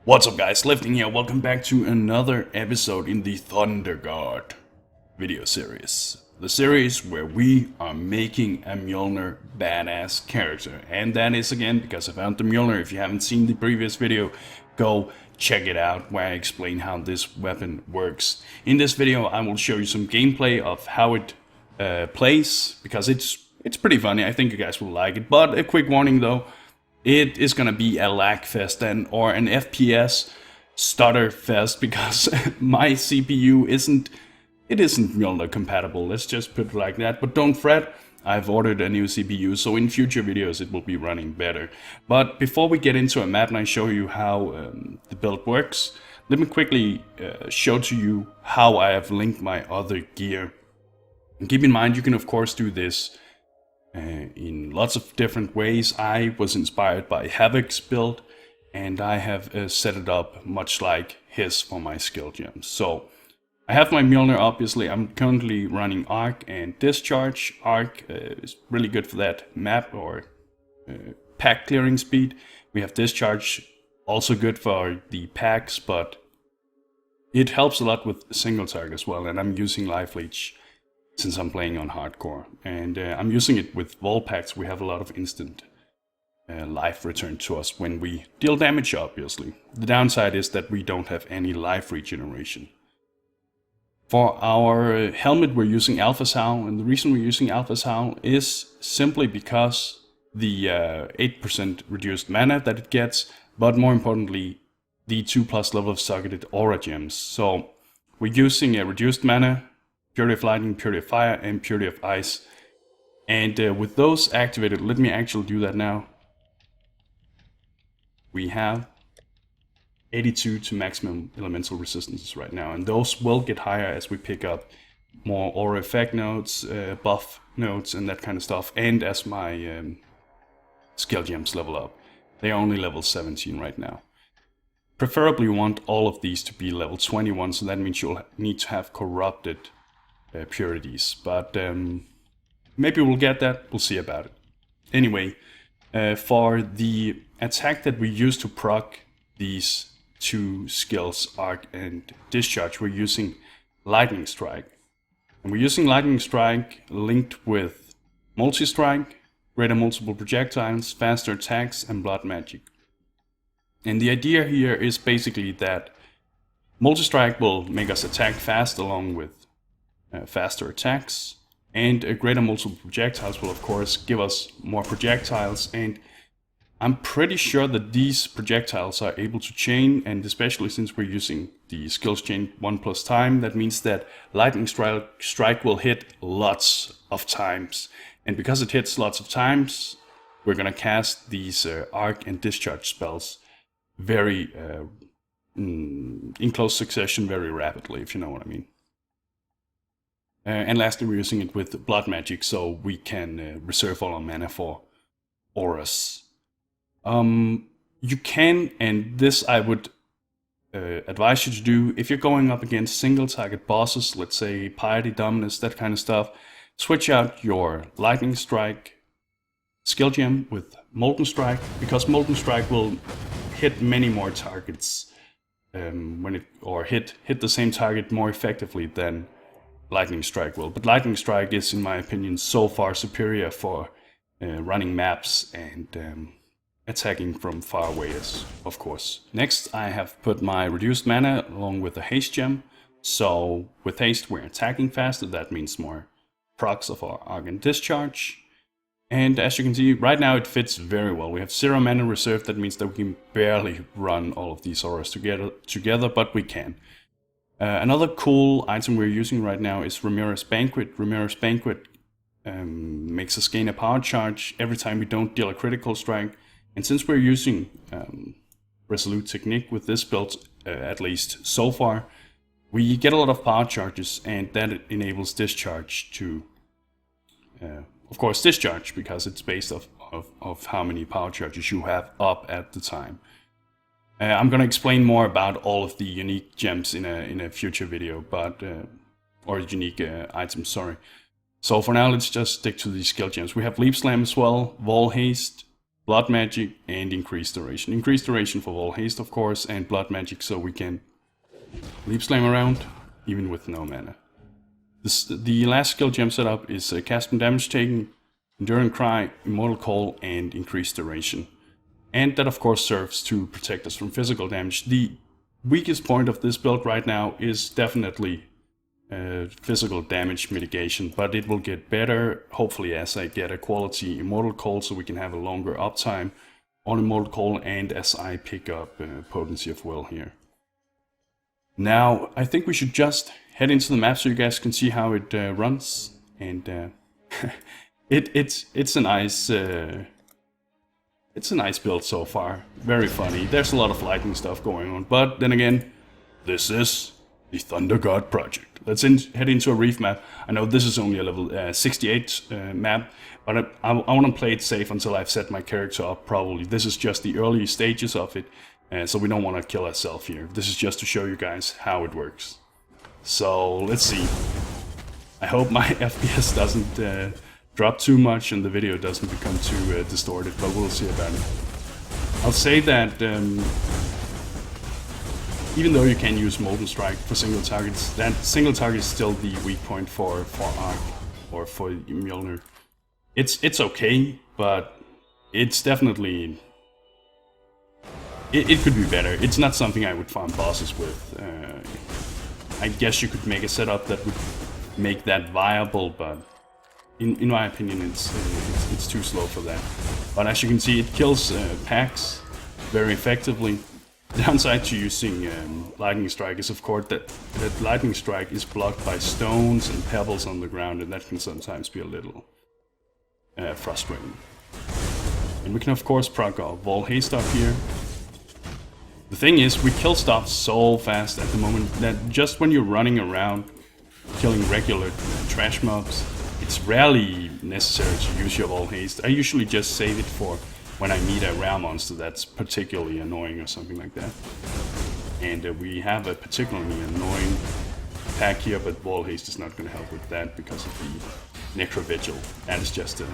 What's up guys, Lifting here, welcome back to another episode in the Thunder God video series. The series where we are making a Mjolnir badass character. And that is again because I found the Mjolnir. If you haven't seen the previous video, go check it out where I explain how this weapon works. In this video I will show you some gameplay of how it plays, because it's pretty funny. I think you guys will like it. But a quick warning though. It is gonna be a lag fest or an FPS stutter fest because my CPU isn't Mjolnir compatible. Let's just put it like that. But don't fret, I've ordered a new CPU, so in future videos it will be running better. But before we get into a map and I show you how the build works, let me quickly show to you how I have linked my other gear. And keep in mind, you can of course do this in lots of different ways. I was inspired by Havoc's build, and I have set it up much like his for my skill gems. So I have my Mjolnir, obviously. I'm currently running Arc and Discharge. Arc is really good for that map or pack clearing speed. We have Discharge, also good for the packs, but it helps a lot with single target as well, and I'm using Life Leech since I'm playing on hardcore, and I'm using it with wall packs. We have a lot of instant life returned to us when we deal damage, obviously. The downside is that we don't have any life regeneration. For our helmet we're using Alpha Sow, and the reason we're using Alpha Sow is simply because the 8% reduced mana that it gets, but more importantly the 2+ level of targeted aura gems. So we're using a reduced mana, Purity of Lightning, Purity of Fire, and Purity of Ice. And with those activated, let me actually do that now. We have 82 to maximum elemental resistances right now, and those will get higher as we pick up more aura effect nodes, buff nodes, and that kind of stuff, and as my skill gems level up. They are only level 17 right now. Preferably want all of these to be level 21, so that means you'll need to have corrupted purities, but maybe we'll get that. We'll see about it. Anyway, for the attack that we use to proc these two skills, Arc and Discharge, we're using Lightning Strike. And we're using Lightning Strike linked with Multi-Strike, greater multiple projectiles, faster attacks, and blood magic. And the idea here is basically that Multi-Strike will make us attack fast along with faster attacks, and a greater multiple projectiles will of course give us more projectiles, and I'm pretty sure that these projectiles are able to chain, and especially since we're using the skills chain 1+ time, that means that Lightning Strike will hit lots of times, and because it hits lots of times we're gonna cast these Arc and Discharge spells very in close succession, very rapidly, if you know what I mean. And lastly, we're using it with blood magic, so we can reserve all our mana for auras. You can, and this I would advise you to do, if you're going up against single target bosses, let's say Piety, Dominus, that kind of stuff, switch out your Lightning Strike skill gem with Molten Strike, because Molten Strike will hit many more targets hit the same target more effectively than Lightning Strike will. But Lightning Strike is, in my opinion, so far superior for running maps and attacking from far away, of course. Next, I have put my reduced mana along with the haste gem. So with haste, we're attacking faster. That means more procs of our Arc and Discharge. And as you can see, right now it fits very well. We have 0 mana reserved. That means that we can barely run all of these auras together, but we can. Another cool item we're using right now is Ramirez's Banquet. Ramirez's Banquet makes us gain a power charge every time we don't deal a critical strike. And since we're using Resolute Technique with this build, at least so far, we get a lot of power charges, and that enables Discharge to, of course, Discharge, because it's based of how many power charges you have up at the time. I'm gonna explain more about all of the unique gems in a future video, but or unique items, sorry. So for now, let's just stick to the skill gems. We have Leap Slam as well, Wall Haste, blood magic, and increased duration. Increased duration for wall haste, of course, and blood magic so we can leap slam around, even with no mana. The last skill gem setup is cast and damage taken, Enduring Cry, Immortal Call, and increased duration. And that of course serves to protect us from physical damage. The weakest point of this build right now is definitely physical damage mitigation, but it will get better hopefully as I get a quality Immortal Call so we can have a longer uptime on Immortal Call, and as I pick up Potency of Will here. Now I think we should just head into the map so you guys can see how it runs, and it's a nice build so far. Very funny. There's a lot of lightning stuff going on, but then again, this is the Thunder God project. Let's head into a reef map. I know this is only a level 68 map, but I want to play it safe until I've set my character up properly. This is just the early stages of it, so we don't want to kill ourselves here. This is just to show you guys how it works. So let's see. I hope my FPS doesn't drop too much and the video doesn't become too distorted, but we'll see about it. I'll say that even though you can use Molten Strike for single targets, that single target is still the weak point for Arc or for Mjolnir. It's okay, but it's definitely it could be better. It's not something I would farm bosses with. I guess you could make a setup that would make that viable, but in my opinion, it's too slow for that. But as you can see, it kills packs very effectively. The downside to using Lightning Strike is, of course, that Lightning Strike is blocked by stones and pebbles on the ground, and that can sometimes be a little frustrating. And we can, of course, proc our Wall Haste up here. The thing is, we kill stuff so fast at the moment that just when you're running around killing regular trash mobs, it's rarely necessary to use your Wall Haste. I usually just save it for when I meet a rare monster that's particularly annoying or something like that. And we have a particularly annoying pack here, but Wall Haste is not going to help with that because of the Necro Vigil. That is just a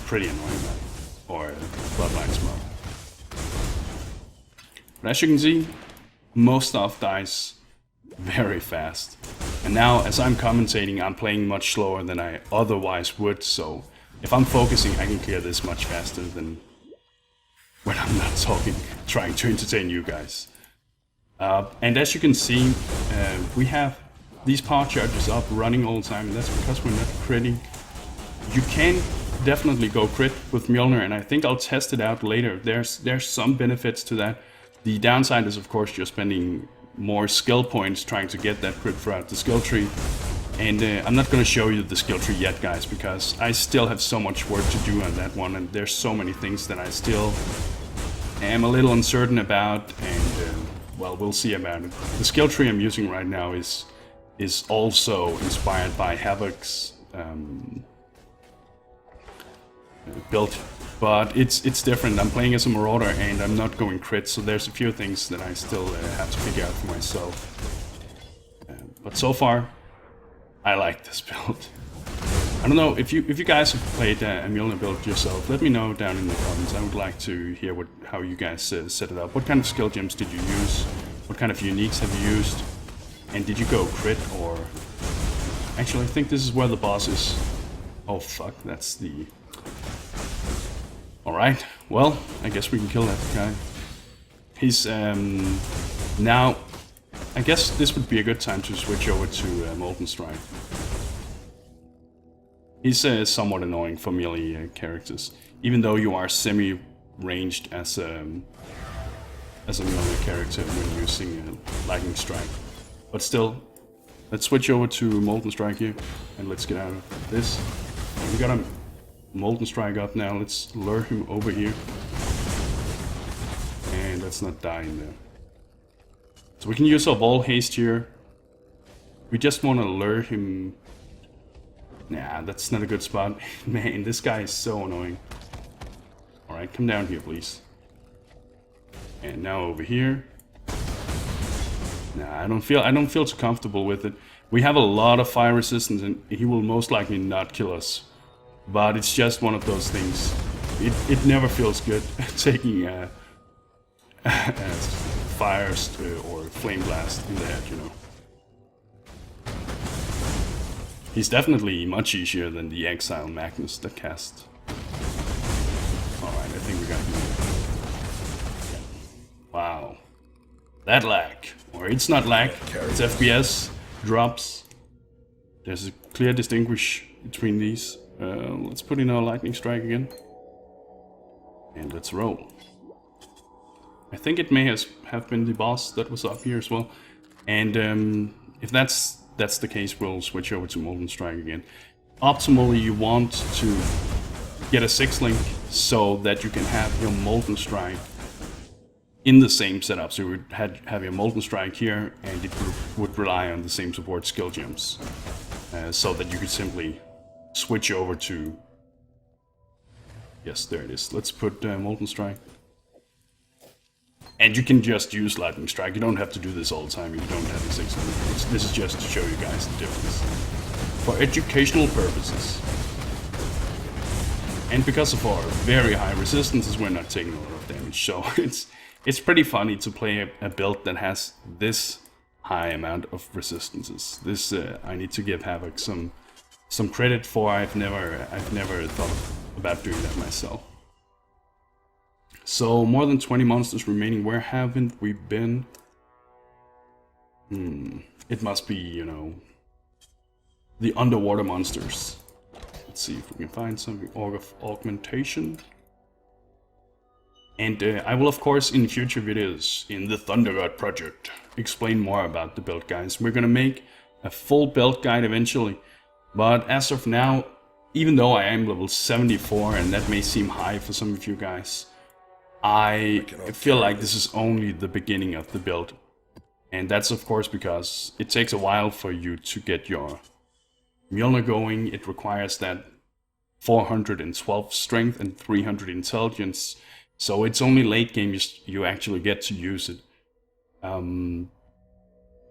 pretty annoying mob, or Bloodlines mob. But as you can see, most stuff dies very fast. And now, as I'm commentating, I'm playing much slower than I otherwise would, so if I'm focusing, I can clear this much faster than when I'm not talking, trying to entertain you guys. And as you can see, we have these power charges up running all the time, and that's because we're not critting. You can definitely go crit with Mjolnir, and I think I'll test it out later. There's some benefits to that. The downside is, of course, you're spending more skill points trying to get that crit throughout the skill tree. And I'm not going to show you the skill tree yet, guys, because I still have so much work to do on that one, and there's so many things that I still am a little uncertain about, and well, we'll see about it. The skill tree I'm using right now is also inspired by Havoc's build, but it's different. I'm playing as a Marauder, and I'm not going crit, so there's a few things that I still have to figure out for myself. But so far, I like this build. I don't know, if you guys have played a Mjolnir build yourself, let me know down in the comments. I would like to hear how you guys set it up. What kind of skill gems did you use? What kind of uniques have you used? And did you go crit or... Actually, I think this is where the boss is. Oh fuck, that's the... Alright, well, I guess we can kill that guy. He's now... I guess this would be a good time to switch over to Molten Strike. He's somewhat annoying for melee characters, even though you are semi-ranged as a melee character when using Lightning Strike. But still, let's switch over to Molten Strike here, and let's get out of this. We got a Molten Strike up now, let's lure him over here. And let's not die in there. So we can use our Wall Haste here. We just want to lure him. Nah, that's not a good spot. Man, this guy is so annoying. Alright, come down here, please. And now over here. Nah, I don't feel too comfortable with it. We have a lot of fire resistance, and he will most likely not kill us. But it's just one of those things. it never feels good taking a fire or flame blast in the head, you know. He's definitely much easier than the Exile Magnus that cast. Alright, I think we got him. Yeah. Wow. That lag. Or it's not lag, it's FPS. Drops. There's a clear distinguish between these. Let's put in our lightning strike again. And let's roll. I think it may have been the boss that was up here as well. And if that's the case, we'll switch over to Molten Strike again. Optimally, you want to get a 6-link so that you can have your Molten Strike in the same setup. So you would have your Molten Strike here, and it would rely on the same support skill gems. So that you could simply switch over to... Yes, there it is. Let's put Molten Strike. And you can just use Lightning Strike. You don't have to do this all the time. You don't have the 6-link. This is just to show you guys the difference. For educational purposes. And because of our very high resistances, we're not taking a lot of damage. So it's pretty funny to play a build that has this high amount of resistances. This I need to give Havoc some credit for. I've never thought about doing that myself. So more than 20 monsters remaining. Where haven't we been? It must be, you know, the underwater monsters. Let's see if we can find something. Org of Augmentation. And I will, of course, in future videos in the Thunder God project, explain more about the build, guys. We're gonna make a full build guide eventually. But as of now, even though I am level 74, and that may seem high for some of you guys, I feel like this is only the beginning of the build. And that's of course because it takes a while for you to get your Mjolner going. It requires that 412 strength and 300 intelligence. So it's only late game you actually get to use it.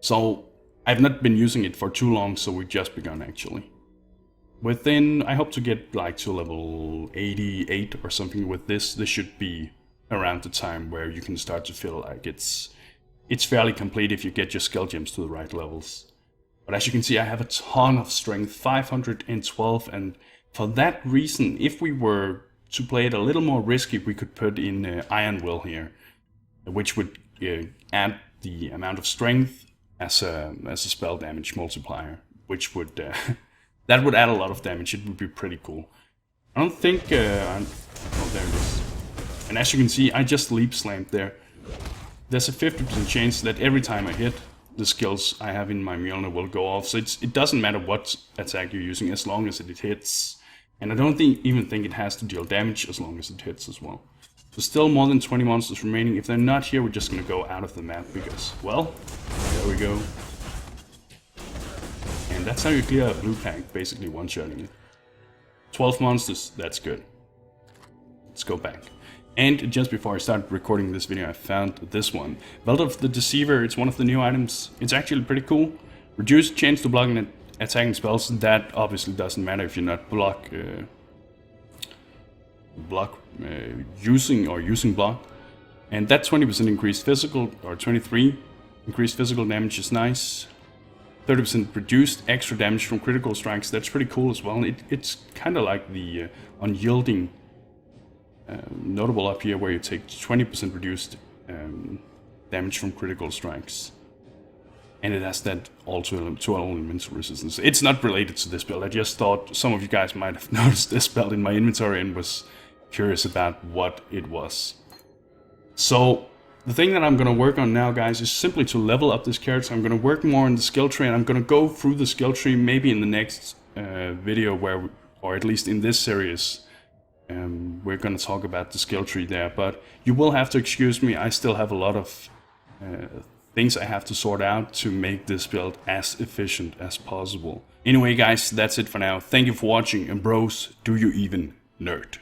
So I've not been using it for too long, so we've just begun actually. Within, I hope to get like to level 88 or something with this. This should be around the time where you can start to feel like it's fairly complete if you get your skill gems to the right levels. But as you can see, I have a ton of strength, 512, and for that reason, if we were to play it a little more risky, we could put in Iron Will here, which would add the amount of strength as a spell damage multiplier, which would that would add a lot of damage. It would be pretty cool. I don't think oh, there it is. And as you can see, I just leap slammed there. There's a 50% chance that every time I hit, the skills I have in my Mjolnir will go off. So it doesn't matter what attack you're using as long as it hits. And I don't even think it has to deal damage as long as it hits as well. So still more than 20 monsters remaining. If they're not here, we're just gonna go out of the map because, well, there we go. And that's how you clear a blue pack, basically one-shotting it. 12 monsters, that's good. Let's go back. And just before I started recording this video, I found this one. Belt of the Deceiver, it's one of the new items. It's actually pretty cool. Reduced chance to block and attacking spells. That obviously doesn't matter if you're not using block. And that 20% increased physical, or 23 increased physical damage is nice. 30% reduced extra damage from critical strikes. That's pretty cool as well. It's kind of like the unyielding notable up here, where you take 20% reduced damage from critical strikes. And it has that all elemental resistance. It's not related to this build. I just thought some of you guys might have noticed this build in my inventory and was curious about what it was. So the thing that I'm going to work on now, guys, is simply to level up this character. I'm going to work more on the skill tree, and I'm going to go through the skill tree maybe in the next video where, or at least in this series, we're going to talk about the skill tree there. But you will have to excuse me, I still have a lot of things I have to sort out to make this build as efficient as possible. Anyway, guys, that's it for now. Thank you for watching, and bros, do you even nerd?